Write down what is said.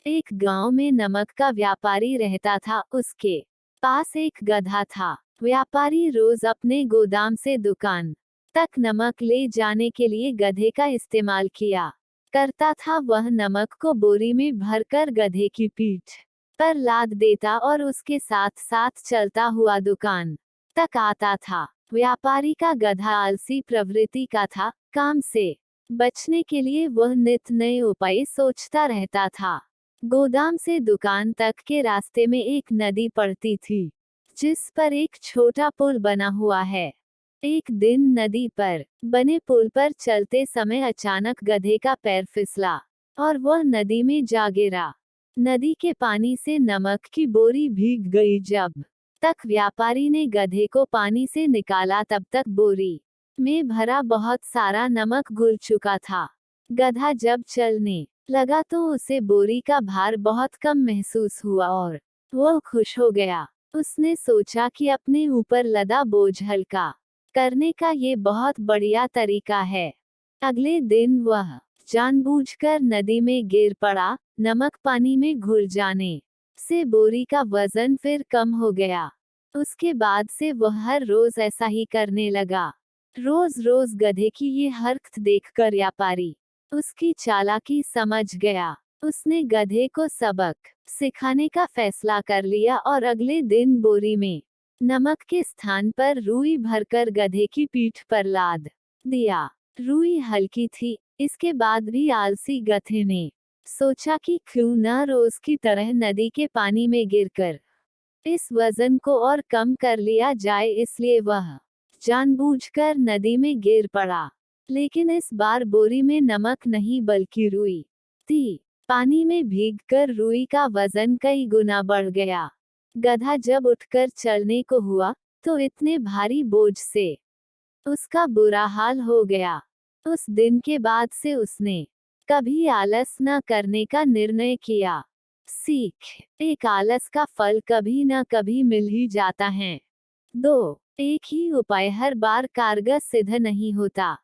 एक गांव में नमक का व्यापारी रहता था। उसके पास एक गधा था। व्यापारी रोज अपने गोदाम से दुकान तक नमक ले जाने के लिए गधे का इस्तेमाल किया करता था। वह नमक को बोरी में भरकर गधे की पीठ पर लाद देता और उसके साथ साथ चलता हुआ दुकान तक आता था। व्यापारी का गधा आलसी प्रवृत्ति का था। काम से बचने के लिए वह नित नए उपाय सोचता रहता था। गोदाम से दुकान तक के रास्ते में एक नदी पड़ती थी, जिस पर एक छोटा पुल बना हुआ है। एक दिन नदी पर बने पुल पर चलते समय अचानक गधे का पैर फिसला और वह नदी में जा गिरा। नदी के पानी से नमक की बोरी भीग गई। जब तक व्यापारी ने गधे को पानी से निकाला तब तक बोरी में भरा बहुत सारा नमक घुल चुका था। गधा जब चलने लगा तो उसे बोरी का भार बहुत कम महसूस हुआ और वह खुश हो गया। उसने सोचा कि अपने ऊपर लदा बोझ हल्का करने का ये बहुत बढ़िया तरीका है। अगले दिन वह जानबूझकर नदी में गिर पड़ा। नमक पानी में घुल जाने से बोरी का वजन फिर कम हो गया। उसके बाद से वह हर रोज ऐसा ही करने लगा। रोज रोज गधे की ये हरकत देखकर व्यापारी उसकी चालाकी समझ गया। उसने गधे को सबक सिखाने का फैसला कर लिया और अगले दिन बोरी में नमक के स्थान पर रुई भरकर गधे की पीठ पर लाद दिया। रुई हल्की थी। इसके बाद भी आलसी गधे ने सोचा कि क्यों न रोज की तरह नदी के पानी में गिरकर इस वजन को और कम कर लिया जाए। इसलिए वह जानबूझकर नदी में गिर पड़ा। लेकिन इस बार बोरी में नमक नहीं बल्कि रुई थी। पानी में भीगकर रुई का वजन कई गुना बढ़ गया। गधा जब उठकर चलने को हुआ तो इतने भारी बोझ से उसका बुरा हाल हो गया। उस दिन के बाद से उसने कभी आलस न करने का निर्णय किया। सीख: एक आलस का फल कभी न कभी मिल ही जाता है। 2. एक ही उपाय हर बार कारगर सिद्ध नहीं होता।